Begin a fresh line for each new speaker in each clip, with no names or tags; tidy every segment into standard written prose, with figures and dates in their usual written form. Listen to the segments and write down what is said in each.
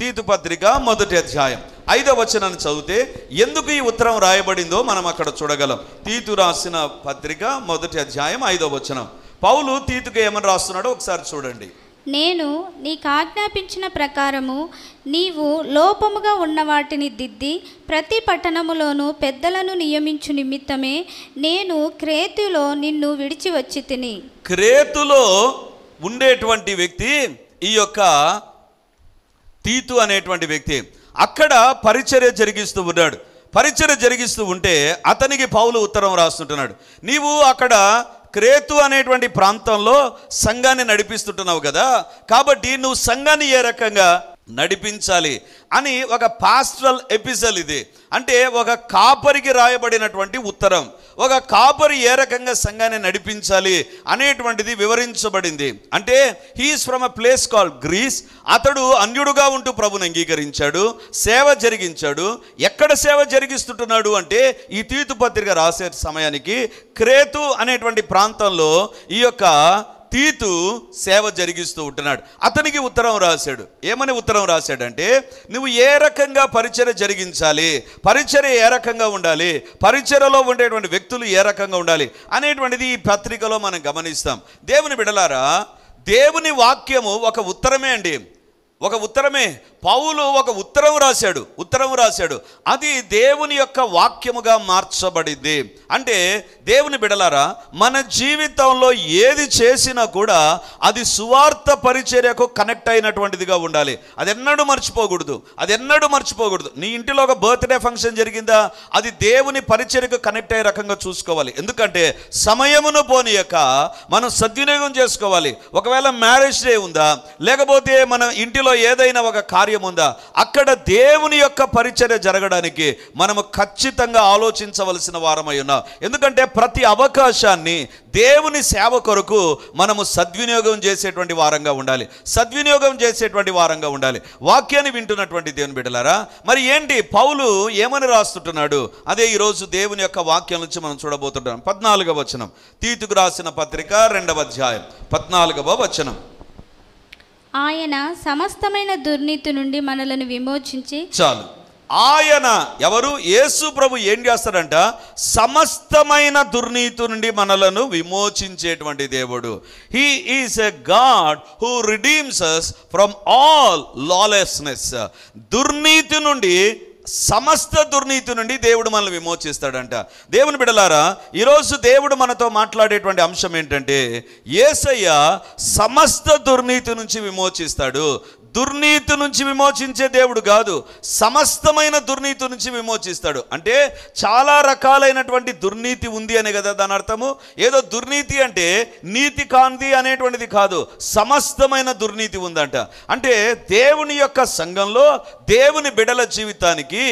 తీతు పత్రిక 1వ అధ్యాయం 5వ వచనాన్ని చదివితే ఎందుకు ఈ ఉత్తరం రాయబడిందో మనం అక్కడ చూడగలం. తీతు రాసిన పత్రిక 1వ అధ్యాయం 5వ వచనం. పౌలు తీతుకు ఏమని రాస్తున్నాడో ఒకసారి చూడండి.
నేను నీకు ఆజ్ఞాపించిన ప్రకారము నీవు లోపముగా ఉన్న వాటిని దిద్ది ప్రతి పట్టణములోనూ పెద్దలను నియమించు నిమిత్తమే నేను క్రేతులో నిన్ను విడిచి వచ్చి తిని.
క్రేతులో ఉండేటువంటి వ్యక్తి ఈ యొక్క తీతు అనేటువంటి వ్యక్తి అక్కడ పరిచర్య జరిగిస్తూ ఉన్నాడు. పరిచర్య జరిగిస్తూ ఉంటే అతనికి పౌలు ఉత్తరం రాస్తుంటున్నాడు. నీవు అక్కడ క్రేతు అనేటువంటి ప్రాంతంలో సంఘాన్ని నడిపిస్తుంటున్నావు కదా, కాబట్టి నువ్వు సంఘాన్ని ఏ రకంగా నడిపించాలి అని ఒక పాస్టరల్ ఎపిసోడ్ ఇది. అంటే ఒక కాపరికి రాయబడినటువంటి ఉత్తరం. ఒక కాపరి ఏ రకంగా సంఘాన్ని నడిపించాలి అనేటువంటిది వివరించబడింది. అంటే he is from a place called Greece. అతడు అన్యుడుగా ఉంటూ ప్రభుని అంగీకరించాడు, సేవ జరిగించాడు. ఎక్కడ సేవ జరిగిస్తుంటున్నాడు అంటే ఈ తీతు పత్రిక రాసే సమయానికి క్రేతు అనేటువంటి ప్రాంతంలో ఈ యొక్క తీతు సేవ జరిగిస్తూ ఉంటున్నాడు. అతనికి ఉత్తరం రాశాడు. ఏమని ఉత్తరం రాశాడంటే, నువ్వు ఏ రకంగా పరిచర్య జరిగించాలి, పరిచర్య ఏ రకంగా ఉండాలి, పరిచర్యలో ఉండేటువంటి వ్యక్తులు ఏ రకంగా ఉండాలి అనేటువంటిది ఈ పత్రికలో మనం గమనిస్తాం. దేవుని బిడ్డలారా, దేవుని వాక్యము ఒక ఉత్తరమే అండి, ఒక ఉత్తరమే. పౌలు ఒక ఉత్తరం రాశాడు. అది దేవుని యొక్క వాక్యముగా మార్చబడింది. అంటే దేవుని బిడలారా, మన జీవితంలో ఏది చేసినా కూడా అది సువార్త పరిచర్యకు కనెక్ట్ అయినటువంటిదిగా ఉండాలి. అది ఎన్నడూ మర్చిపోకూడదు. నీ ఇంటిలో ఒక బర్త్డే ఫంక్షన్ జరిగిందా, అది దేవుని పరిచర్యకు కనెక్ట్ అయ్యే రకంగా చూసుకోవాలి. ఎందుకంటే సమయమును పోనీయక మనం సద్వినియోగం చేసుకోవాలి. ఒకవేళ మ్యారేజ్ డే ఉందా, లేకపోతే మన ఇంటిలో ఏదైనా ఒక కార్యం ఉందా, అక్కడ దేవుని యొక్క పరిచర్య జరగడానికి మనము ఖచ్చితంగా ఆలోచించవలసిన వారమై ఉన్నాం. ఎందుకంటే ప్రతి అవకాశాన్ని దేవుని సేవ కొరకు మనము సద్వినియోగం చేసేటువంటి వారంగా ఉండాలి. వాక్యాన్ని వింటున్నటువంటి దేవుని బిడ్డలారా, మరి ఏంటి పౌలు ఏమని రాస్తుంటున్నాడు? అదే ఈరోజు దేవుని యొక్క వాక్యం నుంచి మనం చూడబోతుంటాం. 14వ వచనం, తీతుకు రాసిన పత్రిక 2వ అధ్యాయం 14వ వచనం.
ఆయన సమస్తమైన దుర్నీతి నుండి మనలను విమోచించి.
చాలు. ఆయన ఎవరు? యేసు ప్రభు ఏం చేస్తాడంట? సమస్తమైన దుర్నీతి నుండి మనలను విమోచించేటువంటి దేవుడు. He is a God who redeems us from all lawlessness. దుర్నీతి నుండి, సమస్త దుర్నీతి నుండి దేవుడు మనల్ని విమోచిస్తాడంట. దేవుని బిడ్డలారా, ఈరోజు దేవుడు మనతో మాట్లాడేటువంటి అంశం ఏంటంటే, యేసయ్య సమస్త దుర్నీతి నుంచి విమోచిస్తాడు. దుర్నీతి నుంచి విమోచించే దేవుడు కాదు, సమస్తమైన దుర్నీతి నుంచి విమోచిస్తాడు. అంటే చాలా రకాలైనటువంటి దుర్నీతి ఉంది అనే కదా దాని అర్థము. ఏదో దుర్నీతి అంటే నీతి కాంతి అనేటువంటిది కాదు, సమస్తమైన దుర్నీతి ఉందంట. అంటే దేవుని యొక్క సంఘంలో దేవుని బిడల జీవితానికి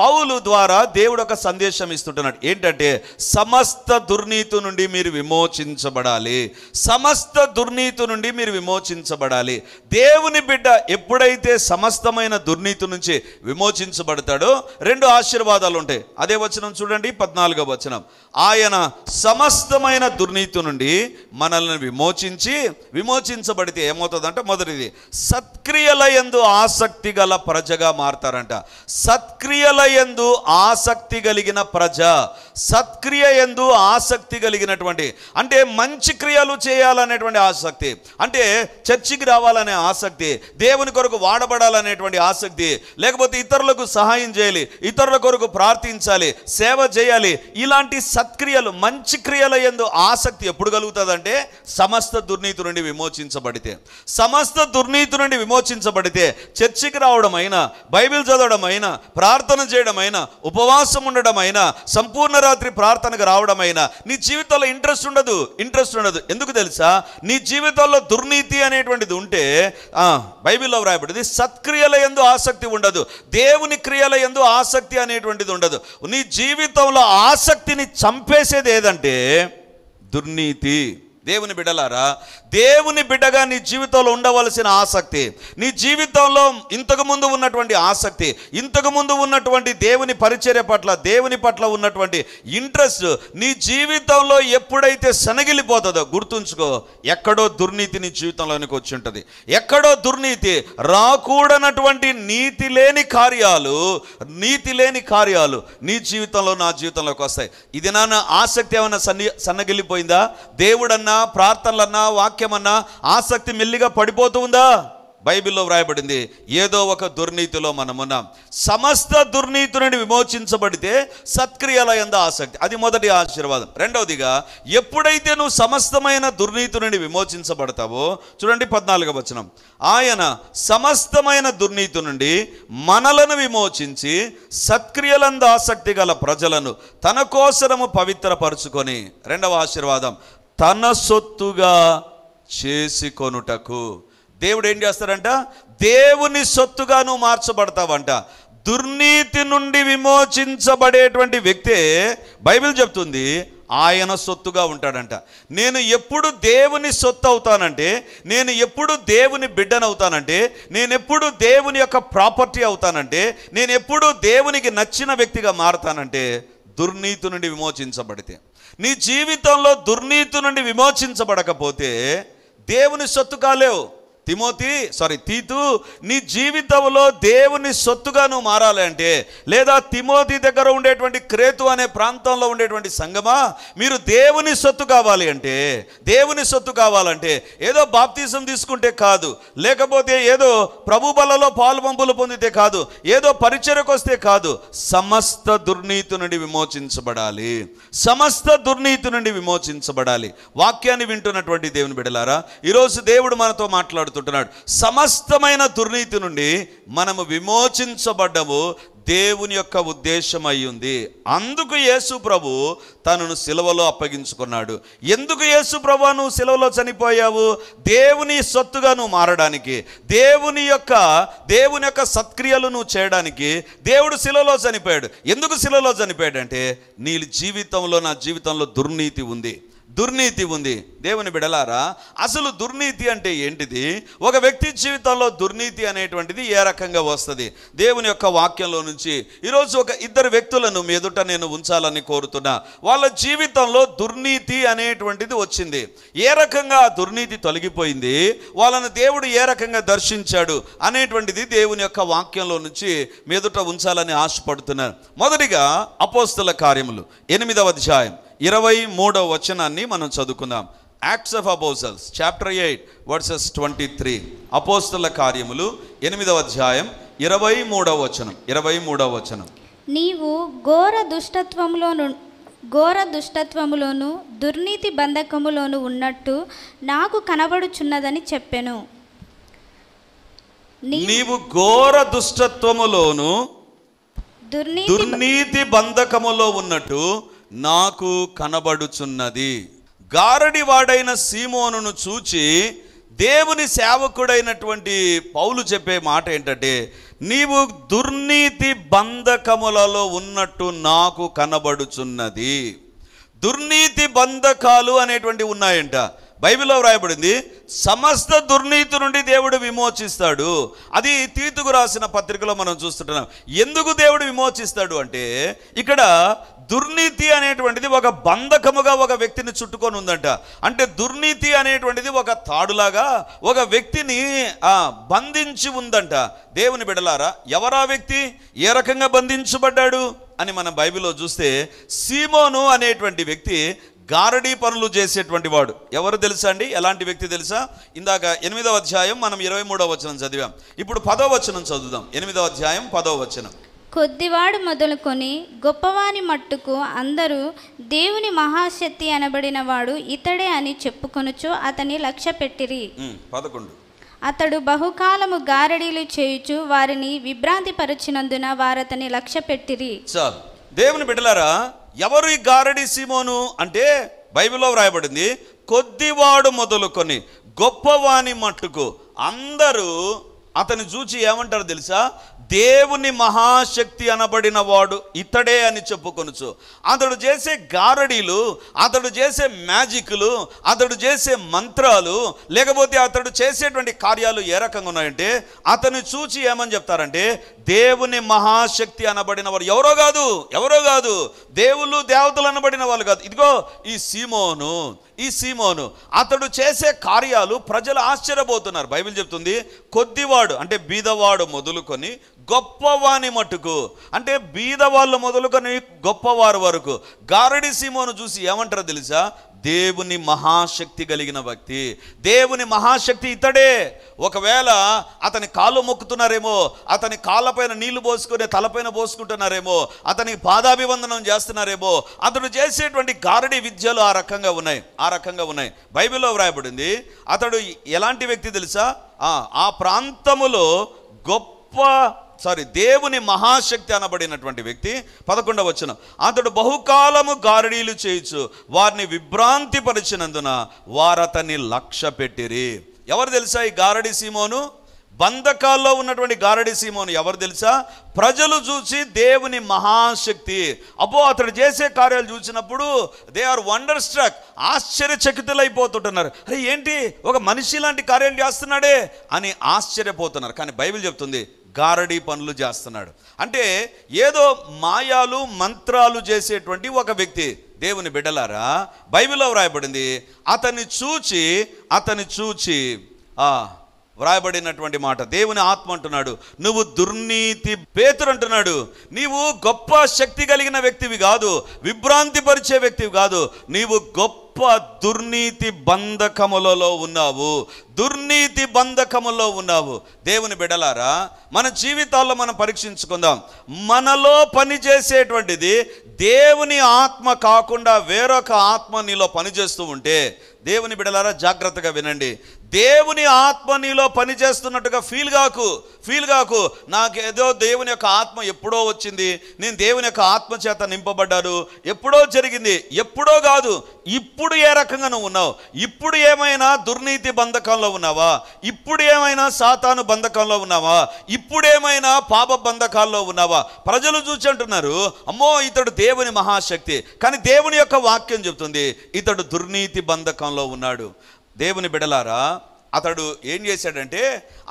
పౌలు ద్వారా దేవుడు ఒక సందేశం ఇస్తుంటున్నాడు. ఏంటంటే సమస్త దుర్నీతి నుండి మీరు విమోచించబడాలి. సమస్త దుర్నీతి నుండి మీరు విమోచించబడాలి. దేవుని బిడ్డ ఎప్పుడైతే సమస్తమైన దుర్నీతి నుంచి విమోచించబడతాడో 2 ఆశీర్వాదాలు ఉంటాయి. అదే వచనం చూడండి, 14వ వచనం. ఆయన సమస్తమైన దుర్నీతి నుండి మనల్ని విమోచించబడితే ఏమవుతుందంటే, మొదటిది సత్క్రియలయందు ఆసక్తి గల ప్రజగా మారతారంట. సత్క్రియలయందు ఆసక్తి కలిగిన ప్రజ, సత్క్రియయందు ఆసక్తి కలిగినటువంటి, అంటే మంచి క్రియలు చేయాలనేటువంటి ఆసక్తి, అంటే చర్చికి రావాలనే ఆసక్తి, దేవుని కొరకు వాడబడాలనేటువంటి ఆసక్తి, లేకపోతే ఇతరులకు సహాయం చేయాలి, ఇతరుల కొరకు ప్రార్థించాలి, సేవ చేయాలి, ఇలాంటి సత్క్రియలు, మంచి క్రియల యందు ఆసక్తి ఎప్పుడు కలుగుతుందంటే సమస్త దుర్నీతి నుండి విమోచించబడితే. సమస్త దుర్నీతి నుండి విమోచించబడితే చర్చికి రావడం అయినా, బైబిల్ చదవడం అయినా, ప్రార్థన చేయడం అయినా, ఉపవాసం ఉండడం అయినా, సంపూర్ణ రాత్రి ప్రార్థనకు రావడం అయినా నీ జీవితంలో ఇంట్రెస్ట్ ఉండదు. ఎందుకు తెలుసా? నీ జీవితంలో దుర్నీతి అనేటువంటిది ఉంటే బైబిల్లో వ్రాయబడింది, సత్క్రియల యందు ఆసక్తి ఉండదు, దేవుని క్రియల యందు ఆసక్తి అనేటువంటిది ఉండదు. నీ జీవితంలో ఆసక్తిని చంపేసేది ఏదంటే దుర్నీతి. దేవుని బిడ్డలారా, దేవుని బిడ్డగా నీ జీవితంలో ఉండవలసిన ఆసక్తి, నీ జీవితంలో ఇంతకుముందు ఉన్నటువంటి ఆసక్తి, ఇంతకుముందు ఉన్నటువంటి దేవుని పరిచర్య పట్ల, దేవుని పట్ల ఉన్నటువంటి ఇంట్రెస్ట్ నీ జీవితంలో ఎప్పుడైతే సనగిలిపోతుందో గుర్తుంచుకో, ఎక్కడో దుర్నీతి నీ జీవితంలోనికి వచ్చి ఉంటుంది. ఎక్కడో దుర్నీతి, రాకూడనటువంటి నీతి లేని కార్యాలు నీ జీవితంలో, నా జీవితంలోకి వస్తాయి. ఇది నా ఆసక్తి ఏమన్నా సన్నగిలిపోయిందా? దేవుడన్నా, ప్రార్థనలన్నా, వాక్యమన్నా ఆసక్తి మెల్లిగా పడిపోతూ ఉందా? బైబిల్లో వ్రాయబడింది, ఏదో ఒక దుర్నీతిలో మనమున్నాం. సమస్త దుర్నీతి నుండి విమోచించబడితే సత్క్రియల యందు ఆసక్తి, అది మొదటి ఆశీర్వాదం. రెండవదిగా, ఎప్పుడైతే నువ్వు సమస్తమైన దుర్నీతి నుండి విమోచించబడతావో, చూడండి 14వ వచనం, ఆయన సమస్తమైన దుర్నీతి నుండి మనలను విమోచించి సత్క్రియలందు ఆసక్తి గల ప్రజలను తన కోసరము పవిత్రపరుచుకొని, రెండవ ఆశీర్వాదం, తన సొత్తుగా చేసుకొనుటకు. దేవుడు ఏం చేస్తాడంట? దేవుని సొత్తుగా నువ్వు మార్చబడతావంట. దుర్నీతి నుండి విమోచించబడేటువంటి వ్యక్తే బైబిల్ చెప్తుంది ఆయన సొత్తుగా ఉంటాడంట. నేను ఎప్పుడు దేవుని సొత్తు అవుతానంటే, నేను ఎప్పుడు దేవుని బిడ్డనవుతానంటే, నేను ఎప్పుడు దేవుని యొక్క ప్రాపర్టీ అవుతానంటే, నేను ఎప్పుడు దేవునికి నచ్చిన వ్యక్తిగా మారుతానంటే దుర్నీతి నుండి విమోచించబడితే. నీ జీవితంలో దుర్నీతి నుండి విమోచించబడకపోతే దేవుని సొత్తు కాలేవు. తీతు, నీ జీవితంలో దేవుని సొత్తుగా నువ్వు మారాలి అంటే, లేదా తిమోతి దగ్గర ఉండేటువంటి క్రేతు అనే ప్రాంతంలో ఉండేటువంటి సంఘమా, మీరు దేవుని సొత్తు కావాలి అంటే, దేవుని సొత్తు కావాలంటే ఏదో బాప్తిజం తీసుకుంటే కాదు, లేకపోతే ఏదో ప్రభు బలలో పాలుపంపులు పొందితే కాదు, ఏదో పరిచర్యకు వస్తే కాదు, సమస్త దుర్నీతి నుండి విమోచించబడాలి. సమస్త దుర్నీతి నుండి విమోచించబడాలి. వాక్యాన్ని వింటున్నటువంటి దేవుని బిడ్డలారా, ఈరోజు దేవుడు మనతో మాట్లాడుతున్నాడు. సమస్తమైన దుర్నీతి నుండి మనము విమోచించబడ్డము దేవుని యొక్క ఉద్దేశం అయ్యింది. అందుకు యేసు ప్రభు తనను సిలువలో అప్పగించుకున్నాడు. ఎందుకు యేసు ప్రభు నువ్వు సిలువలో చనిపోయావు? దేవుని సొత్తుగా నువ్వు మారడానికి, దేవుని యొక్క సత్క్రియలు నువ్వు చేయడానికి దేవుడు సిలువలో చనిపోయాడు. ఎందుకు సిలువలో చనిపోయాడంటే, నీ జీవితంలో, నా జీవితంలో దుర్నీతి ఉంది. దేవుని బిడలారా, అసలు దుర్నీతి అంటే ఏంటిది? ఒక వ్యక్తి జీవితంలో దుర్నీతి అనేటువంటిది ఏ రకంగా వస్తుంది? దేవుని యొక్క వాక్యంలో నుంచి ఈరోజు ఒక ఇద్దరు వ్యక్తులను మీ ఎదుట నేను ఉంచాలని కోరుతున్నా. వాళ్ళ జీవితంలో దుర్నీతి అనేటువంటిది వచ్చింది. ఏ రకంగా ఆ దుర్నీతి తొలగిపోయింది, వాళ్ళను దేవుడు ఏ రకంగా దర్శించాడు అనేటువంటిది దేవుని యొక్క వాక్యంలో నుంచి మీ ఎదుట ఉంచాలని ఆశపడుతున్నాను. మొదటిగా అపోస్తల కార్యములు 8వ అధ్యాయం 23వ వచనాన్ని మనం చదువుకుందాం. Acts of apostles chapter 8 versus 23. అపోస్తల కార్యములు 8వ అధ్యాయం 23వ వచనం.
నీవు ఘోర దుష్టత్వములోను దుర్నీతి బంధకములోను ఉన్నట్టు నాకు కనబడుచున్నదని చెప్పెను.
నీవు ఘోర దుష్టత్వములోను దుర్నీతి బంధకములో ఉన్నట్టు నాకు కనబడుచున్నది. గారడివాడైన సీమోనును చూచి దేవుని సేవకుడైనటువంటి పౌలు చెప్పే మాట ఏంటంటే, నీవు దుర్నీతి బంధకములలో ఉన్నట్టు నాకు కనబడుచున్నది. దుర్నీతి బంధకాలు అనేటువంటి ఉన్నాయంట. బైబిల్లో వ్రాయబడింది, సమస్త దుర్నీతి నుండి దేవుడు విమోచిస్తాడు. అది తీతుకు రాసిన పత్రికలో మనం చూస్తుంటున్నాం. ఎందుకు దేవుడు విమోచిస్తాడు అంటే, ఇక్కడ దుర్నీతి అనేటువంటిది ఒక బంధకముగా ఒక వ్యక్తిని చుట్టుకొని ఉందంట. అంటే దుర్నీతి అనేటువంటిది ఒక తాడులాగా ఒక వ్యక్తిని బంధించి ఉందంట. దేవుని బిడ్డలారా, ఎవరా వ్యక్తి, ఏ రకంగా బంధించబడ్డాడు అని మనం బైబిల్లో చూస్తే, సీమోను అనేటువంటి వ్యక్తి గారడీ పనులు చేసేటువంటి వాడు. ఎవరు తెలుసా అండి? ఎలాంటి వ్యక్తి తెలుసా? ఇందాక 8వ అధ్యాయం మనం 23వ వచనం చదివాం. ఇప్పుడు 10వ వచనం చదువుదాం. 8వ అధ్యాయం 10వ వచనం.
కొద్దివాడు మొదలుకొని గొప్పవాని మట్టుకు అందరూ దేవుని మహాశక్తి అనబడిన వాడు ఇతడే అని చెప్పుకొనుచు అతని లక్ష్య పెట్టిరి.
11.
అతడు బహుకాలము గారడీలు చేయుచు వారిని విభ్రాంతి పరచినందున వారతని లక్ష్య పెట్టిరి.
చాలు. దేవుని బిడ్డలారా, ఎవరు ఈ గారడి సీమోను అంటే, బైబిల్లో వ్రాయబడింది, కొద్దివాడు మొదలుకొని గొప్పవాని మట్టుకు అందరూ అతని చూచి ఏమంటారు తెలుసా? దేవుని మహాశక్తి అనబడిన వాడు ఇతడే అని చెప్పుకొనుచు. అతడు చేసే గారడీలు, అతడు చేసే మ్యాజిక్లు, అతడు చేసే మంత్రాలు, లేకపోతే అతడు చేసేటువంటి కార్యాలు ఏ రకంగా ఉన్నాయంటే అతన్ని చూచి ఏమని చెప్తారంటే దేవుని మహాశక్తి అనబడిన వాడు. ఎవరో కాదు దేవుళ్ళు దేవతలు అనబడిన వాళ్ళు కాదు. ఇదిగో ఈ సీమోను అతడు చేసే కార్యాలు ప్రజలు ఆశ్చర్యపోతున్నారు. బైబిల్ చెప్తుంది కొద్దివాడు అంటే బీదవాడు మొదలుకొని గొప్పవాని మట్టుకు, అంటే బీదవాళ్ళు మొదలుకొని గొప్పవారు వరకు గారడి సీమోను చూసి ఏమంటారో తెలుసా? దేవుని మహాశక్తి కలిగిన వ్యక్తి. దేవుని మహాశక్తి ఇతడే. ఒకవేళ అతని కాళ్ళు మొక్కుతున్నారేమో, అతని కాళ్ళపైన నీళ్లు పోసుకొని తలపైన పోసుకుంటున్నారేమో, అతనికి పాదాభివందనం చేస్తున్నారేమో, అతడు చేసేటువంటి గారడి విద్యలు ఆ రకంగా ఉన్నాయి. బైబిల్లో వ్రాయబడింది అతడు ఎలాంటి వ్యక్తి తెలుసా? ఆ ప్రాంతములో దేవుని మహాశక్తి అనబడినటువంటి వ్యక్తి. 11వ వచనం, అతడు బహుకాలము గారడీలు చేయుచు వారిని విభ్రాంతి పరిచినందున వారతన్ని లక్ష్య పెట్టిరి. ఎవరు తెలుసా ఈ గారడి సీమోను? బంధకాల్లో ఉన్నటువంటి గారడి సీమోను ఎవరు తెలుసా? ప్రజలు చూసి దేవుని మహాశక్తి, అతడు చేసే కార్యాలు చూసినప్పుడు దే ఆర్ వండర్ స్ట్రక్, ఆశ్చర్యచకితులైపోతుంటున్నారు. అరే ఏంటి ఒక మనిషి లాంటి కార్యాలు చేస్తున్నాడే అని ఆశ్చర్యపోతున్నారు. కానీ బైబిల్ చెప్తుంది గారడీ పనులు చేస్తున్నాడు అంటే ఏదో మాయాలు మంత్రాలు చేసేటువంటి ఒక వ్యక్తి. దేవుని బిడ్డలారా, బైబిల్లో వ్రాయబడింది అతన్ని చూచి వ్రాయబడినటువంటి మాట, దేవుని ఆత్మ అంటున్నాడు నువ్వు దుర్నీతి, పేతురు అంటున్నాడు నీవు గొప్ప శక్తి కలిగిన వ్యక్తివి కాదు, విభ్రాంతి పరిచే వ్యక్తివి కాదు, నీవు గొప్ప దుర్నీతి బంధకములలో ఉన్నావు. దేవుని బిడ్డలారా, మన జీవితాల్లో మనం పరీక్షించుకుందాం. మనలో పనిచేసేటువంటిది దేవుని ఆత్మ కాకుండా వేరొక ఆత్మ నీలో పనిచేస్తూ ఉంటే, దేవుని బిడ్డలారా జాగ్రత్తగా వినండి, దేవుని ఆత్మ నీలో పనిచేస్తున్నట్టుగా ఫీల్ కాకు. నాకేదో దేవుని యొక్క ఆత్మ ఎప్పుడో వచ్చింది, నేను దేవుని యొక్క ఆత్మ చేత నింపబడ్డాను, ఎప్పుడో జరిగింది. ఎప్పుడో కాదు, ఇప్పుడు ఏ రకంగా నువ్వు ఉన్నావు? ఇప్పుడు ఏమైనా దుర్నీతి బంధకంలో ఉన్నావా? ఇప్పుడు ఏమైనా సాతాను బంధకంలో ఉన్నావా? ఇప్పుడేమైనా పాప బంధకాల్లో ఉన్నావా? ప్రజలు చూసి అంటున్నారు అమ్మో ఇతడు దేవుని మహాశక్తి, కానీ దేవుని యొక్క వాక్యం చెప్తుంది ఇతడు దుర్నీతి బంధకంలో ఉన్నాడు. దేవుని బిడలారా, అతడు ఏం చేశాడంటే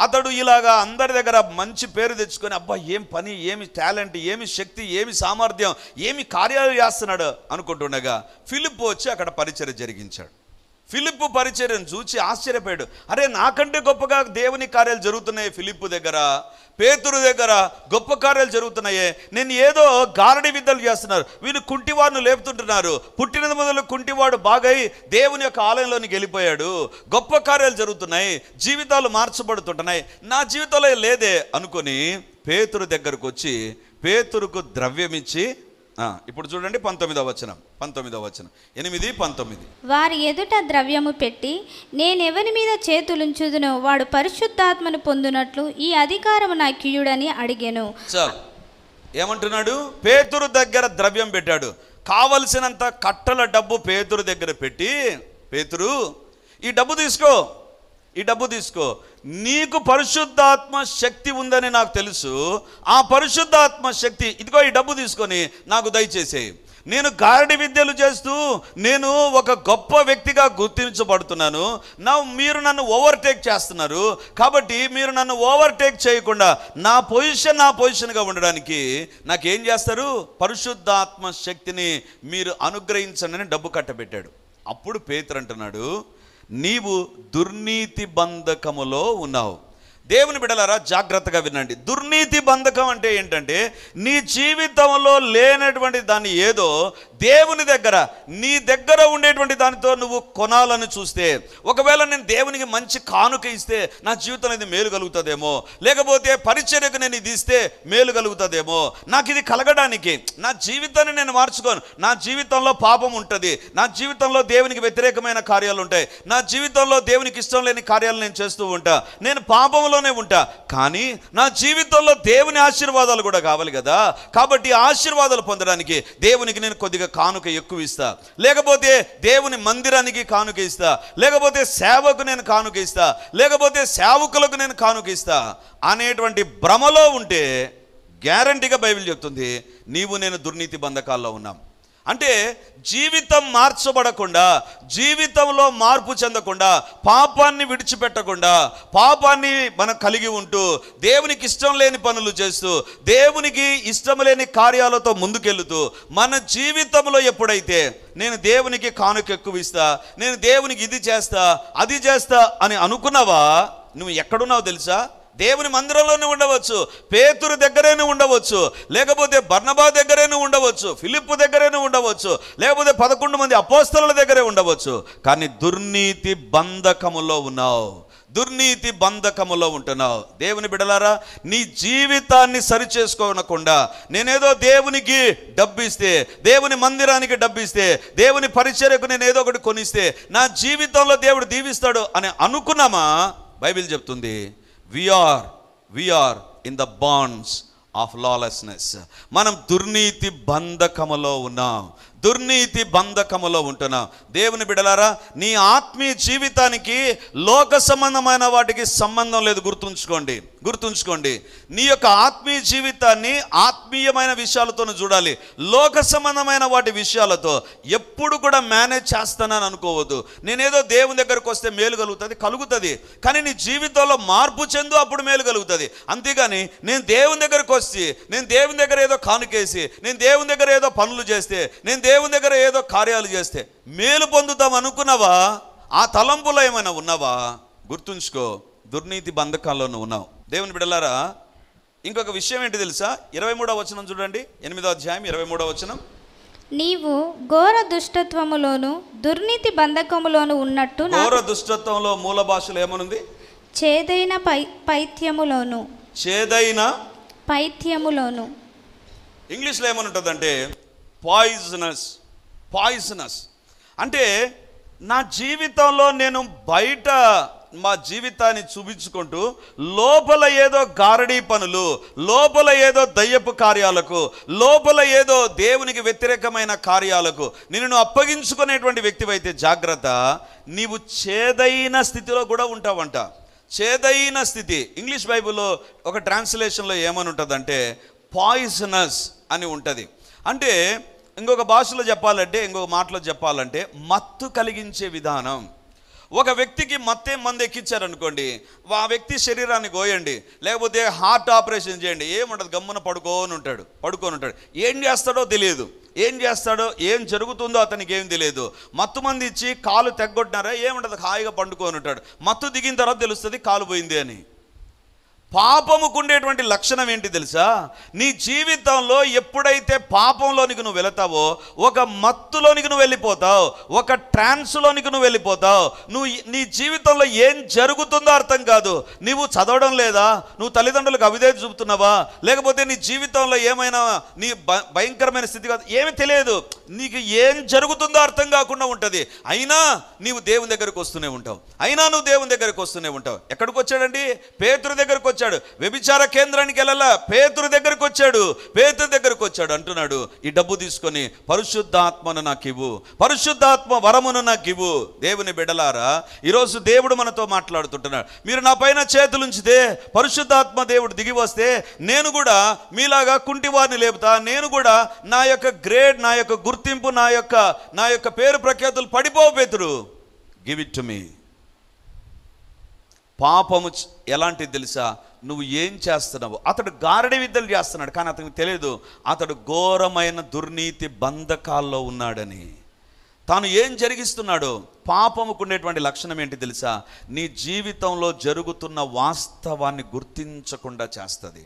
అతడు ఇలాగా అందరి దగ్గర మంచి పేరు తెచ్చుకొని అబ్బా ఏం పని, ఏమి టాలెంట్, ఏమి శక్తి, ఏమి సామర్థ్యం, ఏమి కార్యాలు చేస్తున్నాడు అనుకుంటుండగా ఫిలిప్పు వచ్చి అక్కడ పరిచర్య జరిగించాడు. ఫిలిప్పు పరిచర్యను చూచి ఆశ్చర్యపోయాడు. అరే నాకంటే గొప్పగా దేవుని కార్యాలు జరుగుతున్నాయి ఫిలిప్పు దగ్గర, పేతురు దగ్గర గొప్ప కార్యాలు జరుగుతున్నాయే, నేను ఏదో గారడి విద్యలు చేస్తున్నారు, వీళ్ళు కుంటివాడును లేపుతుంటున్నారు, పుట్టినది మొదలు కుంటివాడు బాగై దేవుని యొక్క ఆలయంలోనికి వెళ్ళిపోయాడు, గొప్ప కార్యాలు జరుగుతున్నాయి, జీవితాలు మార్చబడుతుంటున్నాయి, నా జీవితంలో లేదే అనుకొని పేతురు దగ్గరకు వచ్చి పేతురుకు ద్రవ్యమిచ్చి, ఇప్పుడు చూడండి 19వ వచనం 8:19,
వారి ఎదుట ద్రవ్యము పెట్టి నేనెవరి మీద చేతులుంచుదునో వాడు పరిశుద్ధాత్మను పొందునట్లు ఈ అధికారము నాకు ఇయ్యుడని అడిగాను.
ఏమంటున్నాడు? పేతురు దగ్గర ద్రవ్యం పెట్టాడు, కావలసినంత కట్టల డబ్బు పేతురు దగ్గర పెట్టి, పేతురు ఈ డబ్బు తీసుకో, నీకు పరిశుద్ధాత్మ శక్తి ఉందని నాకు తెలుసు, ఆ పరిశుద్ధాత్మ శక్తి ఇదిగో ఈ డబ్బు తీసుకొని నాకు దయచేసేయి. నేను గారడి విద్యలు చేస్తూ నేను ఒక గొప్ప వ్యక్తిగా గుర్తించబడుతున్నాను, మీరు నన్ను ఓవర్టేక్ చేస్తున్నారు, కాబట్టి మీరు నన్ను ఓవర్టేక్ చేయకుండా నా పొజిషన్గా ఉండడానికి నాకేం చేస్తారు? పరిశుద్ధాత్మ శక్తిని మీరు అనుగ్రహించండి అని డబ్బు కట్టబెట్టాడు. అప్పుడు పేతురు అంటున్నాడు నీవు దుర్నీతి బంధకములో ఉన్నావు. దేవుని బిడ్డలారా జాగ్రత్తగా వినండి. దుర్నీతి బంధకం అంటే ఏంటంటే నీ జీవితంలో లేనటువంటి దాన్ని ఏదో దేవుని దగ్గర, నీ దగ్గర ఉండేటువంటి దానితో నువ్వు కొనాలని చూస్తే, ఒకవేళ నేను దేవునికి మంచి కానుక ఇస్తే నా జీవితంలో ఇది మేలు కలుగుతుందేమో, లేకపోతే పరిచర్యకు నేను ఇది ఇస్తే మేలు కలుగుతుందేమో, నాకు ఇది కలగడానికి నా జీవితాన్ని నేను మార్చుకోను, నా జీవితంలో పాపం ఉంటుంది, నా జీవితంలో దేవునికి వ్యతిరేకమైన కార్యాలు ఉంటాయి, నా జీవితంలో దేవునికి ఇష్టం లేని కార్యాలు నేను చేస్తూ ఉంటా, నేను పాపంలోనే ఉంటా, కానీ నా జీవితంలో దేవుని ఆశీర్వాదాలు కూడా కావాలి కదా, కాబట్టి ఆశీర్వాదాలు పొందడానికి దేవునికి నేను కొద్దిగా కానుక ఎక్కువ ఇస్తా, లేకపోతే దేవుని మందిరానికి కానుక ఇస్తా, లేకపోతే సేవకు నేను కానుక ఇస్తా, లేకపోతే సేవకులకు నేను కానుక ఇస్తా అనేటువంటి భ్రమలో ఉంటే గ్యారంటీగా బైబిల్ చెప్తుంది నీవు నేను దుర్నీతి బంధకాల్లో ఉన్నాం. అంటే జీవితం మార్చబడకుండా, జీవితంలో మార్పు చెందకుండా, పాపాన్ని విడిచిపెట్టకుండా, పాపాన్ని మనం కలిగి ఉంటూ, దేవునికి ఇష్టం లేని పనులు చేస్తూ, దేవునికి ఇష్టం లేని కార్యాలతో ముందుకెళ్తూ, మన జీవితంలో ఎప్పుడైతే నేను దేవునికి కానుక ఎక్కువ ఇస్తా, నేను దేవునికి ఇది చేస్తా అది చేస్తా అని అనుకున్నావా, నువ్వు ఎక్కడున్నావు తెలుసా? దేవుని మందిరంలోనే ఉండవచ్చు, పేతురు దగ్గరేనే ఉండవచ్చు, లేకపోతే బర్నబా దగ్గరేనే ఉండవచ్చు, ఫిలిప్పు దగ్గరేనే ఉండవచ్చు, లేకపోతే 11 మంది అపోస్తలుల దగ్గరే ఉండవచ్చు. కానీ దుర్నీతి బంధకములో ఉన్నావు, దుర్నీతి బంధకములో ఉంటున్నావు. దేవుని బిడ్డలారా, నీ జీవితాన్ని సరిచేసుకోనకుండా నేనేదో దేవునికి డబ్బిస్తే, దేవుని మందిరానికి డబ్బిస్తే, దేవుని పరిచర్యకు నేను ఏదో ఒకటి కొనిస్తే నా జీవితంలో దేవుడు దీవిస్తాడు అని అనుకున్నామా? బైబిల్ చెప్తుంది we are in the bonds of lawlessness. మనం దుర్నీతి బంధకములో ఉన్నాం, దుర్నీతి బంధకములో ఉంటున్నాం. దేవుని బిడ్డలారా, నీ ఆత్మీయ జీవితానికి లోక సంబంధమైన వాటికి సంబంధం లేదు. గుర్తుంచుకోండి. నీ యొక్క ఆత్మీయ జీవితాన్ని ఆత్మీయమైన విషయాలతోనే చూడాలి. లోక సంబంధమైన వాటి విషయాలతో ఎప్పుడు కూడా మేనేజ్ చేస్తానని అనుకోవద్దు. నేనేదో దేవుని దగ్గరకు వస్తే మేలు కలుగుతుంది, కానీ నీ జీవితంలో మార్పు చెందు, అప్పుడు మేలు కలుగుతుంది. అంతేగాని నేను దేవుని దగ్గరకు వచ్చి, నేను దేవుని దగ్గర ఏదో కానుకేసి, నేను దేవుని దగ్గర ఏదో పనులు చేస్తే, నేను దేవుని దగ్గర ఏదో కార్యాలు చేస్తే మేలు పొందుతాం అనుకున్నావా? ఆ తలంపులో ఏమైనా ఉన్నావా? గుర్తుంచుకో, దుర్నీతి బంధకాల్లోనూ ఉన్నావు. దేవుని బిడ్డలారా, ఇంకొక విషయం ఏంటి తెలుసా? 23వ వచనం చూడండి, 8వ అధ్యాయం 23వ వచనం.
నీవు ఘోర దుష్టత్వములోను దుర్నీతి బంధకములోను ఉన్నట్టు.
ఘోర దుష్టత్వంలో మూల భాషలో ఏమనుంది?
చేదైన పైత్యములోను.
చేదైన
పైత్యములోను.
ఇంగ్లీష్లో ఏమనుంటుందంటే పాయిజనస్. అంటే నా జీవితంలో నేను బయట మా జీవితాన్ని చూపించుకుంటూ లోపల ఏదో గారడీ పనులు, లోపల ఏదో దయ్యపు కార్యాలకు, లోపల ఏదో దేవునికి వ్యతిరేకమైన కార్యాలకు నిన్ను అప్పగించుకునేటువంటి వ్యక్తివైతే జాగ్రత్త, నీవు చేదైన స్థితిలో కూడా ఉంటావంట. చేదైన స్థితి. ఇంగ్లీష్ బైబిల్లో ఒక ట్రాన్స్లేషన్లో ఏమని ఉంటుందంటే పాయిజనస్ అని ఉంటుంది. అంటే ఇంకొక భాషలో చెప్పాలంటే, ఇంకొక మాటలో చెప్పాలంటే మత్తు కలిగించే విధానం. ఒక వ్యక్తికి మత్తే మందు ఎక్కించారనుకోండి, ఆ వ్యక్తి శరీరాన్ని కోయండి, లేకపోతే హార్ట్ ఆపరేషన్ చేయండి, ఏముండదు, గమ్మున పడుకొని ఉంటాడు. ఏం చేస్తాడో తెలియదు, ఏం జరుగుతుందో అతనికి ఏం తెలియదు. మత్తు మంది ఇచ్చి కాలు తెగ్గొట్టినారా, ఏముండదు, హాయిగా పండుకొని ఉంటాడు. మత్తు దిగిన తర్వాత తెలుస్తుంది కాలు పోయింది అని. పాపముకు ఉండేటువంటి లక్షణం ఏంటి తెలుసా? నీ జీవితంలో ఎప్పుడైతే పాపంలోనికి నువ్వు వెళతావో, ఒక మత్తులోనికి నువ్వు వెళ్ళిపోతావు, ఒక ట్రాన్స్లోనికి నువ్వు వెళ్ళిపోతావు. నువ్వు నీ జీవితంలో ఏం జరుగుతుందో అర్థం కాదు. నువ్వు చదవడం లేదా, నువ్వు తల్లిదండ్రులకు అవిధేయత చూపుతున్నావా, లేకపోతే నీ జీవితంలో ఏమైనా నీ భయంకరమైన స్థితి కాదు, ఏమీ తెలియదు. నీకు ఏం జరుగుతుందో అర్థం కాకుండా ఉంటుంది. అయినా నీవు దేవుని దగ్గరకు వస్తూనే ఉంటావు, ఎక్కడికి వచ్చాడండి? పేతురు దగ్గరకు వచ్చాడు. వ్యభిచార కేంద్రానికి వెళ్ళాలా, పేతురు దగ్గరకు వచ్చాడు. అంటున్నాడు, ఈ డబ్బు తీసుకొని పరిశుద్ధాత్మను నాకు ఇవ్వు, పరిశుద్ధాత్మ వరమును నాకు ఇవ్వు. దేవుని బిడ్డలారా, ఈరోజు దేవుడు మనతో మాట్లాడుతుంటున్నాడు. మీరు నా పైన చేతులుంచితే, పరిశుద్ధాత్మ దేవుడు దిగి వస్తే, నేను కూడా మీలాగా కుంటివారిని లేపుతా. నేను కూడా నా యొక్క గ్రేడ్, నా యొక్క గుర్తింపు, నా యొక్క పేరు ప్రఖ్యాతులు పడిపోవు. పేతురు, గివ్ ఇట్ టు మీ. పాపము ఎలాంటిది తెలుసా? నువ్వు ఏం చేస్తున్నావు? అతడు గారడి విద్యలు చేస్తున్నాడు, కానీ అతనికి తెలియదు అతడు ఘోరమైన దుర్నీతి బంధకాల్లో ఉన్నాడని. తాను ఏం జరిగిస్తున్నాడో. పాపముకు ఉండేటువంటి లక్షణం ఏంటి తెలుసా? నీ జీవితంలో జరుగుతున్న వాస్తవాన్ని గుర్తించకుండా చేస్తుంది.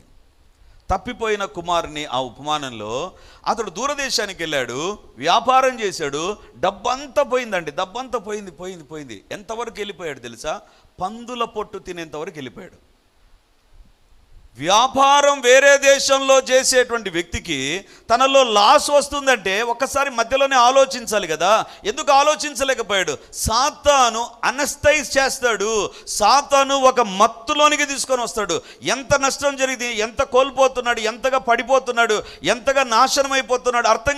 తప్పిపోయిన కుమారుని ఆ ఉపమానంలో అతడు దూరదేశానికి వెళ్ళాడు, వ్యాపారం చేశాడు, డబ్బంతా పోయిందండి, పోయింది. ఎంతవరకు వెళ్ళిపోయాడు తెలుసా? పందుల పొట్టు తినేంతవరకు వెళ్ళిపోయాడు. వ్యాపారం వేరే దేశంలో చేసేటువంటి వ్యక్తికి తనలో లాస్ వస్తుందంటే ఒక్కసారి మధ్యలోనే ఆలోచించాలి కదా. ఎందుకు ఆలోచించలేకపోయాడు? సాతాను అనస్థైజ్ చేస్తాడు. సాతాను ఒక మత్తులోనికి తీసుకొని వస్తాడు. ఎంత నష్టం జరిగింది, ఎంత కోల్పోతున్నాడు, ఎంతగా పడిపోతున్నాడు, ఎంతగా నాశనం అయిపోతున్నాడు అర్థం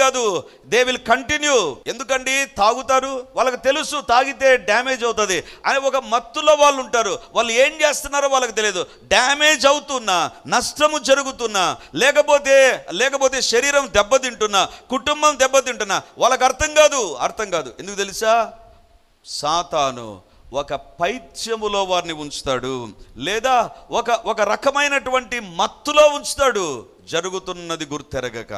కాదు. They will continue. ఎందుకండి? తాగుతారు, వాళ్ళకి తెలుసు తాగితే డ్యామేజ్ అవుతుంది అని ఒక మత్తులో వాళ్ళు ఉంటారు. వాళ్ళు ఏం చేస్తున్నారో వాళ్ళకి తెలియదు. డ్యామేజ్ అవుతున్నా, నష్టము జరుగుతున్నా, లేకపోతే శరీరం దెబ్బతింటున్నా, కుటుంబం దెబ్బతింటున్నా వాళ్ళకి అర్థం కాదు. ఎందుకు తెలుసా? సాతాను ఒక పైత్యములో వారిని ఉంచుతాడు, లేదా ఒక రకమైనటువంటి మత్తులో ఉంచుతాడు. జరుగుతున్నది గుర్తెరగక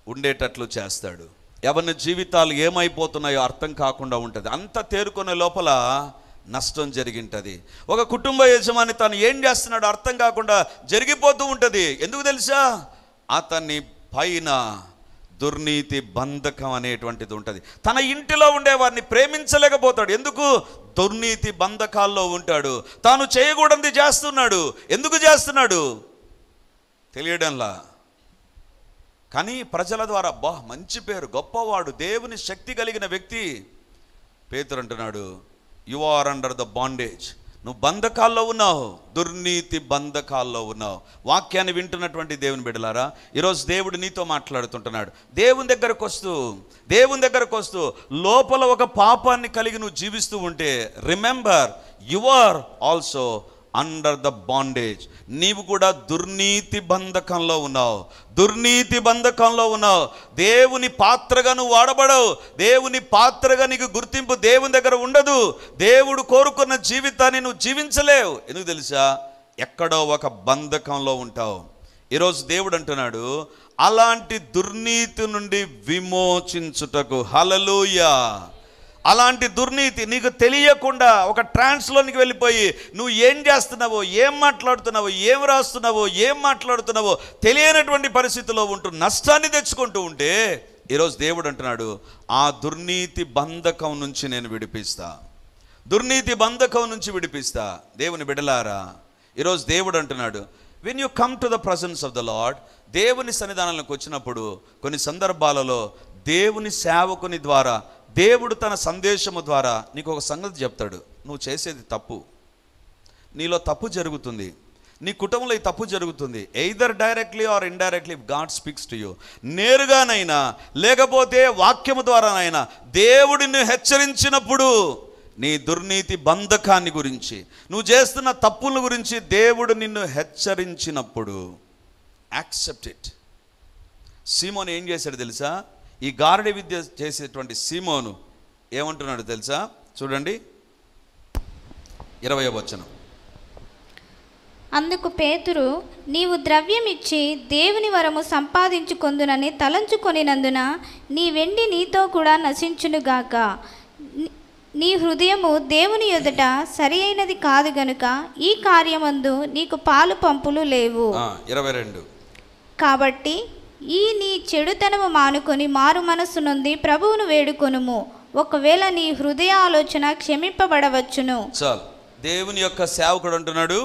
ఉండేటట్లు చేస్తాడు. ఎవరి జీవితాలు ఏమైపోతున్నాయో అర్థం కాకుండా ఉంటుంది. అంత తేరుకునే లోపల నష్టం జరిగింటది. ఒక కుటుంబ యజమాని తను ఏం చేస్తున్నాడో అర్థం కాకుండా జరిగిపోతూ ఉంటుంది. ఎందుకు తెలుసా? అతని పైన దుర్నీతి బంధకం అనేటువంటిది ఉంటుంది. తన ఇంటిలో ఉండే వారిని ప్రేమించలేకపోతాడు. ఎందుకు? దుర్నీతి బంధకాల్లో ఉంటాడు. తాను చేయకూడనిది చేస్తున్నాడు. ఎందుకు చేస్తున్నాడు తెలియడంలా. కానీ ప్రజల ద్వారా మంచి పేరు, గొప్పవాడు, దేవుని శక్తి కలిగిన వ్యక్తి. పేతురు అంటున్నాడు, you are under the bondage. నువ్వు బంధకాల్లో ఉన్నావు, దుర్నీతి బంధకాల్లో ఉన్నావు. వాక్యాన్ని వింటున్నటువంటి దేవుని బిడ్డలారా, ఈరోజు దేవుడు నీతో మాట్లాడుతుంటున్నాడు. దేవుని దగ్గరకు వస్తూ లోపల ఒక పాపాన్ని కలిగి నువ్వు జీవిస్తూ ఉంటే, remember you are also under the bondage. నీవు కూడా దుర్నీతి బంధకంలో ఉన్నావు. దేవుని పాత్రగా నువ్వు వాడబడవు. దేవుని పాత్రగా నీకు గుర్తింపు దేవుని దగ్గర ఉండదు. దేవుడు కోరుకున్న జీవితాన్ని నువ్వు జీవించలేవు. ఎందుకు తెలుసా? ఎక్కడో ఒక బంధకంలో ఉంటావు. ఈరోజు దేవుడు అంటున్నాడు, అలాంటి దుర్నీతి నుండి విమోచించుటకు. హల్లెలూయా. అలాంటి దుర్నీతి నీకు తెలియకుండా ఒక ట్రాన్స్లోనికి వెళ్ళిపోయి నువ్వు ఏం చేస్తున్నావో, ఏం మాట్లాడుతున్నావో, ఏం రాస్తున్నావో, ఏం మాట్లాడుతున్నావో తెలియనటువంటి పరిస్థితిలో ఉంటూ నష్టాన్ని తెచ్చుకుంటూ ఉంటే, ఈరోజు దేవుడు అంటున్నాడు, ఆ దుర్నీతి బంధకం నుంచి నేను విడిపిస్తా. దేవుని బిడ్డలారా, ఈరోజు దేవుడు అంటున్నాడు, when you come to the presence of the lord, దేవుని సన్నిధానానికి వచ్చినప్పుడు కొన్ని సందర్భాలలో దేవుని సేవకుని ద్వారా, దేవుడు తన సందేశము ద్వారా నీకు ఒక సంగతి చెప్తాడు. నువ్వు చేసేది తప్పు, నీలో తప్పు జరుగుతుంది, నీ కుటుంబంలో ఈ తప్పు జరుగుతుంది. Either directly or indirectly God speaks to you. నేరుగానైనా లేకపోతే వాక్యము ద్వారానైనా దేవుడిని హెచ్చరించినప్పుడు, నీ దుర్నీతి బంధకాన్ని గురించి, నువ్వు చేస్తున్న తప్పుల గురించి దేవుడు నిన్ను హెచ్చరించినప్పుడు యాక్సెప్ట్ ఇట్. సీమోను ఏం చేశాడు తెలుసా? ఈ గారడి విద్య చేసేటువంటి సీమోను ఏమంటున్నాడు తెలుసా? చూడండి 20వ వచనం.
అందుకు పేతురు, నీవు ద్రవ్యమిచ్చి దేవుని వరము సంపాదించుకొందునని తలంచుకొనినందున నీ వెండి నీతో కూడా నశించునుగాక. నీ హృదయము దేవుని ఎదుట సరి అయినది కాదు గనుక ఈ కార్యమందు నీకు పాలు పంపులు లేవు.
22.
కాబట్టి ఈ నీ చెడుతనము మానుకొని మారు మనస్సు నుండి ప్రభువును వేడుకొనుము. ఒకవేళ నీ హృదయ ఆలోచన క్షమింపబడవచ్చును.
చాలు. దేవుని యొక్క సేవకుడు అంటున్నాడు,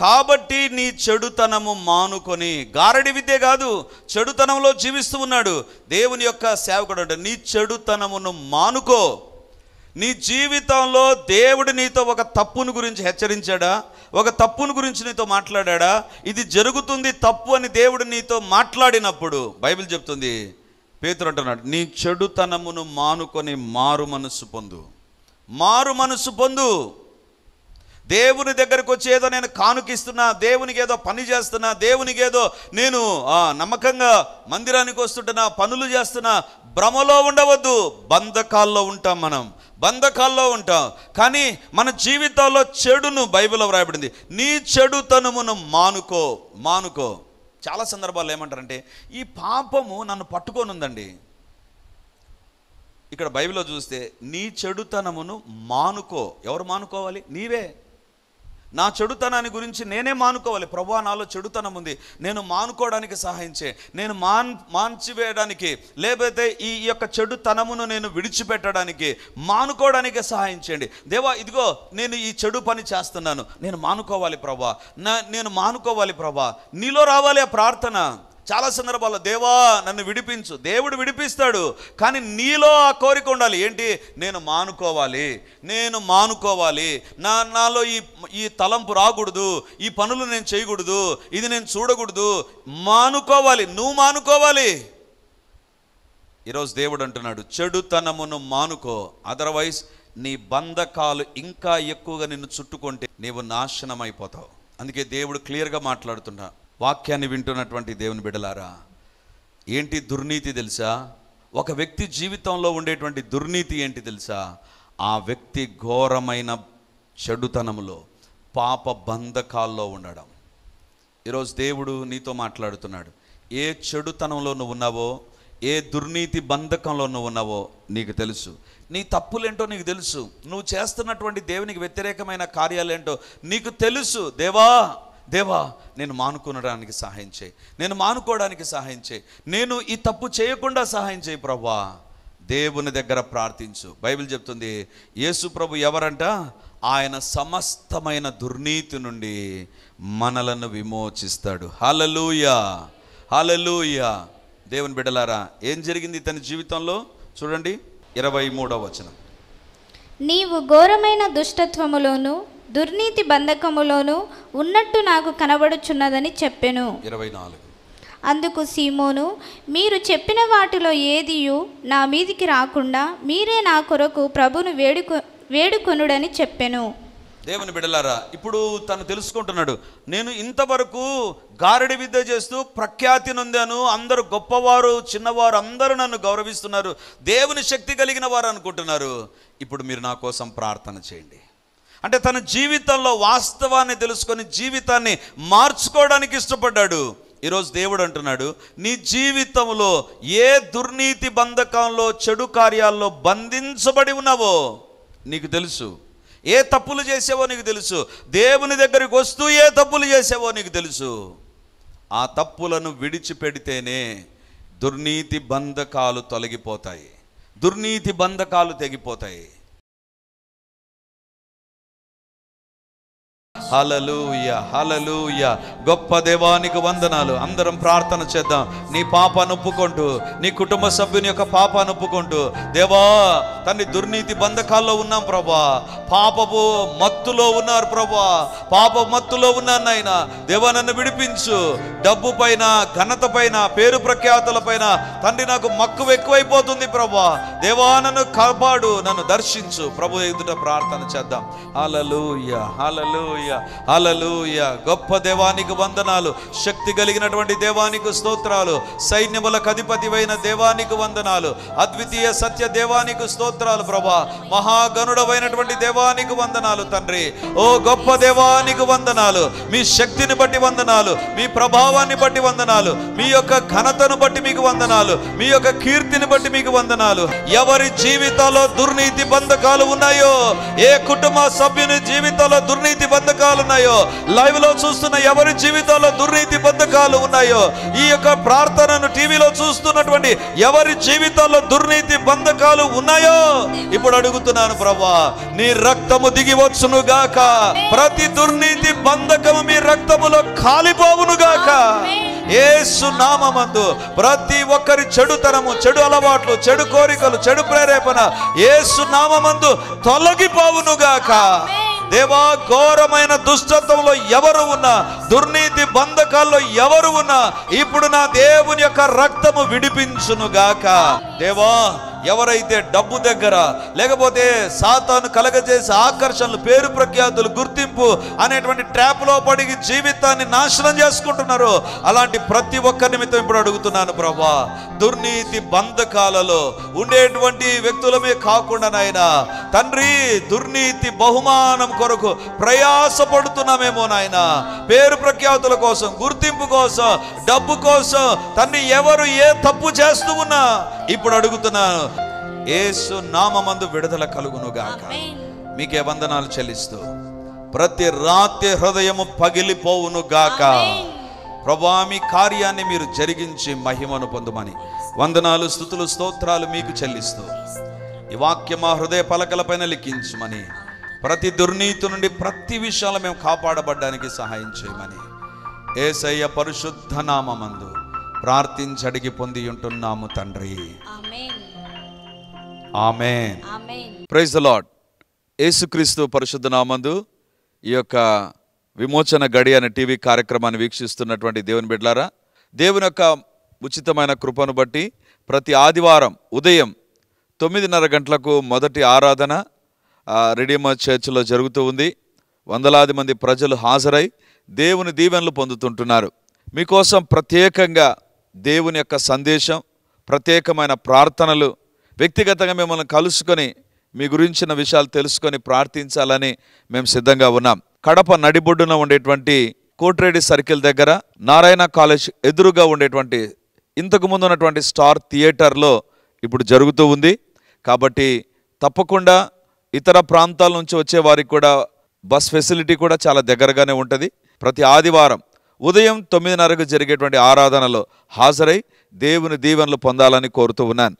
కాబట్టి నీ చెడుతనము మానుకొని, గారడి విద్య కాదు, చెడుతనంలో జీవిస్తూ ఉన్నాడు. దేవుని యొక్క సేవకుడు అంటే నీ చెడుతనమును మానుకో. నీ జీవితంలో దేవుడు నీతో ఒక తప్పును గురించి హెచ్చరించాడా? ఒక తప్పును గురించి నీతో మాట్లాడా? ఇది జరుగుతుంది తప్పు అని దేవుడు నీతో మాట్లాడినప్పుడు బైబిల్ చెప్తుంది, పేతురు అంటున్నాడు, నీ చెడుతనమును మానుకొని మారు మనస్సు పొందు. దేవుని దగ్గరకు వచ్చి ఏదో నేను కానుకిస్తున్నా, దేవునికి ఏదో పని చేస్తున్నా, దేవునికి ఏదో నేను నమ్మకంగా మందిరానికి వస్తుంటున్నా, పనులు చేస్తున్నా, భ్రమలో ఉండవద్దు. బంధకాల్లో ఉంటాం. కానీ మన జీవితాల్లో చెడును, బైబిల్లో వ్రాయబడింది, నీ చెడుతనమును మానుకో. చాలా సందర్భాల్లో ఏమంటారంటే, ఈ పాపము నన్ను పట్టుకొని ఉందండి. ఇక్కడ బైబిల్లో చూస్తే నీ చెడుతనమును మానుకో. ఎవరు మానుకోవాలి? నీవే. నా చెడుతనాన్ని గురించి నేనే మానుకోవాలి. ప్రభువా, నాలో చెడుతనం ఉంది, నేను మానుకోవడానికి సహాయం చేయి, నేను మాన్చివేయడానికి, లేకపోతే ఈ యొక్క చెడుతనమును నేను విడిచిపెట్టడానికి, మానుకోవడానికి సహాయం చేయండి. దేవా, ఇదిగో నేను ఈ చెడు పని చేస్తున్నాను, నేను మానుకోవాలి ప్రభువా, నేను మానుకోవాలి ప్రభువా. నీలో రావాలి ఆ ప్రార్థన. చాలా సందర్భాల్లో దేవా నన్ను విడిపించు, దేవుడు విడిపిస్తాడు, కానీ నీలో ఆ కోరిక ఉండాలి. ఏంటి? నేను మానుకోవాలి, నేను మానుకోవాలి, నాలో ఈ తలంపు రాకూడదు, ఈ పనులు నేను చేయకూడదు, ఇది నేను చూడకూడదు, మానుకోవాలి. నువ్వు మానుకోవాలి. ఈరోజు దేవుడు అంటున్నాడు, చెడుతనమును మానుకో, అదర్వైజ్ నీ బంధకాలు ఇంకా ఎక్కువగా నిన్ను చుట్టుకుంటే నీవు నాశనం అయిపోతావు. అందుకే దేవుడు క్లియర్గా మాట్లాడుతున్నా. వాక్యాన్ని వింటున్నటువంటి దేవుని బిడ్డలారా, ఏంటి దుర్నీతి తెలుసా? ఒక వ్యక్తి జీవితంలో ఉండేటువంటి దుర్నీతి ఏంటి తెలుసా? ఆ వ్యక్తి ఘోరమైన చెడుతనములో, పాప బంధకాల్లో ఉండడం. ఈరోజు దేవుడు నీతో మాట్లాడుతున్నాడు. ఏ చెడుతనంలో నువ్వు ఉన్నావో, ఏ దుర్నీతి బంధకంలో నువ్వు ఉన్నావో నీకు తెలుసు. నీ తప్పులేంటో నీకు తెలుసు. నువ్వు చేస్తున్నటువంటి దేవునికి వ్యతిరేకమైన కార్యాలేంటో నీకు తెలుసు. దేవా నేను మానుకోవడానికి సహాయం చేయి, నేను మానుకోవడానికి సహాయం చేయి, నేను ఈ తప్పు చేయకుండా సహాయం చేయి ప్రభువా. దేవుని దగ్గర ప్రార్థించు. బైబిల్ చెప్తుంది, యేసు ప్రభు ఎవరంట? ఆయన సమస్తమైన దుర్నీతి నుండి మనలను విమోచిస్తాడు. హల్లెలూయా, హల్లెలూయా. దేవుని బిడ్డలారా, ఏం జరిగింది ఇతని జీవితంలో? చూడండి 23వ వచనం.
నీవు ఘోరమైన దుష్టత్వములోను దుర్నీతి బంధకములోను ఉన్నట్టు నాకు కనబడుచున్నదని చెప్పెను.
24.
అందుకు సీమోను, మీరు చెప్పిన వాటిలో ఏదియు నా మీదికి రాకుండా మీరే నా కొరకు ప్రభును వేడుకొనుడని చెప్పెను.
దేవుని బిడ్డలారా, ఇప్పుడు తను తెలుసుకుంటున్నాడు, నేను ఇంతవరకు గారడి విద్య చేస్తూ ప్రఖ్యాతి నొందాను, అందరూ గొప్పవారు చిన్నవారు అందరూ నన్ను గౌరవిస్తున్నారు, దేవుని శక్తి కలిగిన వారు అనుకుంటున్నారు. ఇప్పుడు మీరు నా కోసం ప్రార్థన చేయండి. అంటే తన జీవితంలో వాస్తవాన్ని తెలుసుకొని జీవితాన్ని మార్చుకోవడానికి ఇష్టపడ్డాడు. ఈరోజు దేవుడు అంటున్నాడు, నీ జీవితంలో ఏ దుర్నీతి బంధకంలో, చెడు కార్యాల్లో బంధించబడి ఉన్నావో నీకు తెలుసు. ఏ తప్పులు చేసావో నీకు తెలుసు. దేవుని దగ్గరికి వస్తూ ఏ తప్పులు చేసావో నీకు తెలుసు. ఆ తప్పులను విడిచిపెడితేనే దుర్నీతి బంధకాలు తొలగిపోతాయి, దుర్నీతి బంధకాలు తెగిపోతాయి. హల్లెలూయా, హల్లెలూయా. గొప్ప దేవానికి వందనాలు. అందరం ప్రార్థన చేద్దాం. నీ పాపాన్ని ఒప్పుకుంటూ, నీ కుటుంబ సభ్యుని యొక్క పాపాన్ని ఒప్పుకుంటూ, దేవా తండ్రి దుర్నీతి బంధకాల్లో ఉన్నాం ప్రభా, పాపపు మత్తులో ఉన్నారు ప్రభా, పాప మత్తులో ఉన్నాను నాయనా. దేవా నన్ను విడిపించు. డబ్బు పైన, ఘనత పైన, పేరు ప్రఖ్యాతుల పైన తండ్రి నాకు మక్కువ ఎక్కువైపోతుంది ప్రభా. దేవా నన్ను కాపాడు, నన్ను దర్శించు. ప్రభు ఎదుట ప్రార్థన చేద్దాం. హల్లెలూయా, హల్లెలూయా, హల్లెలూయా. గొప్ప దేవానికి వందనాలు. శక్తి కలిగినటువంటి దేవానికి స్తోత్రాలు. సైన్యములకు అధిపతివైన దేవానికి వందనాలు. అద్వితీయ సత్య దేవానికి స్తోత్రాలు ప్రభా. మహాగణుడమైనటువంటి దేవానికి వందనాలు తండ్రి. ఓ గొప్ప దేవానికి వందనాలు. మీ శక్తిని బట్టి వందనాలు, మీ ప్రభావాన్ని బట్టి వందనాలు, మీ యొక్క ఘనతను బట్టి మీకు వందనాలు, మీ యొక్క కీర్తిని బట్టి మీకు వందనాలు. ఎవరి జీవితాల్లో దుర్నీతి బంధకాలు ఉన్నాయో, ఏ కుటుంబ సభ్యుని జీవితంలో దుర్నీతి బంధకాలు ఉన్నాయో, లైవ్ లో చూస్తున్న ఎవరి జీవితాల్లో దుర్నీతి బంధకాలు ఉన్నాయో, ఈ యొక్క ప్రార్థనను టీవీలో చూస్తున్నటువంటి ఎవరి జీవితాల్లో దుర్నీతి బంధకాలు ఉన్నాయో, ఇప్పుడు అడుగుతున్నాను ప్రభా, నీ రక్తము దిగి వచ్చును గాక. ప్రతి దుర్నీతి బంధకము మీ రక్తములో కాలిపోవును గాక. యేసు నామమందు ప్రతి ఒక్కరి చెడుతనము, చెడు అలవాట్లు, చెడు కోరికలు, చెడు ప్రేరేపణ యేసు నామమందు తొలగిపోవును గాక. దేవా ఘోరమైన దుష్టత్వంలో ఎవరు ఉన్నా, దుర్నీతి బంధకాల్లో ఎవరు ఉన్నా, ఇప్పుడు నా దేవుని యొక్క రక్తము విడిపించును గాక. దేవా ఎవరైతే డబ్బు దగ్గర, లేకపోతే సాతాను కలగజేసే ఆకర్షణలు, పేరు ప్రఖ్యాతులు, గుర్తింపు అనేటువంటి ట్రాప్లో పడి జీవితాన్ని నాశనం చేసుకుంటున్నారో, అలాంటి ప్రతి ఒక్క నిమిత్తం ఇప్పుడు అడుగుతున్నాను ప్రభా, దుర్నీతి బంధకాలలో ఉండేటువంటి వ్యక్తులమే కాకుండా నాయనా తండ్రి, దుర్నీతి బహుమానం కొరకు ప్రయాసపడుతున్నామేమో నాయన, పేరు ప్రఖ్యాతుల కోసం, గుర్తింపు కోసం, డబ్బు కోసం తండ్రి, ఎవరు ఏ తప్పు చేస్తూ ఉన్నా ఇప్పుడు అడుగుతున్నాను, యేసు నామమందు విడుదల కలుగును గాక. మీకే వందనాలు చెల్లిస్తూ ప్రతి రాత్రి హృదయము పగిలిపోవును గాక. ప్రభువా, మీ కార్యాన్ని మీరు జరిగించి మహిమను పొందుమని వందనాలు, స్తుతులు, స్తోత్రాలు మీకు చెల్లిస్తూ ఈ వాక్యం మా హృదయ పలకలపైన లిఖించమని, ప్రతి దుర్నీతి నుండి ప్రతి విషయాలు మేము కాపాడబడ్డానికి సహాయం చేయమని యేసయ్య పరిశుద్ధ నామమందు ప్రార్థించి అడిగి పొంది ఉంటున్నాము తండ్రి. Amen. Praise the lord. Yesukristu పరిశుద్ధ నామందు ఈ యొక్క విమోచన గడి అనే టీవీ కార్యక్రమాన్ని వీక్షిస్తున్నటువంటి దేవుని బిడ్డలారా, దేవుని యొక్క ఉచితమైన కృపను బట్టి ప్రతి ఆదివారం ఉదయం 9:30 గంటలకు మొదటి ఆరాధన రిడీమర్ చర్చిలో జరుగుతూ ఉంది. వందలాది మంది ప్రజలు హాజరై దేవుని దీవెనలు పొందుతుంటున్నారు. మీకోసం ప్రత్యేకంగా దేవుని యొక్క సందేశం, ప్రత్యేకమైన ప్రార్థనలు, వ్యక్తిగతంగా మిమ్మల్ని కలుసుకొని మీ గురించిన విషయాలు తెలుసుకొని ప్రార్థించాలని మేము సిద్ధంగా ఉన్నాం. కడప నడిబొడ్డున ఉండేటువంటి కోటిరెడ్డి సర్కిల్ దగ్గర నారాయణ కాలేజ్ ఎదురుగా ఉండేటువంటి ఇంతకు ముందు ఉన్నటువంటి స్టార్ థియేటర్లో ఇప్పుడు జరుగుతూ ఉంది. కాబట్టి తప్పకుండా ఇతర ప్రాంతాల నుంచి వచ్చే వారికి కూడా బస్ ఫెసిలిటీ కూడా చాలా దగ్గరగానే ఉంటుంది. ప్రతి ఆదివారం ఉదయం 9:30కు జరిగేటువంటి ఆరాధనలో హాజరై దేవుని దీవెనలు పొందాలని కోరుతూ ఉన్నాను.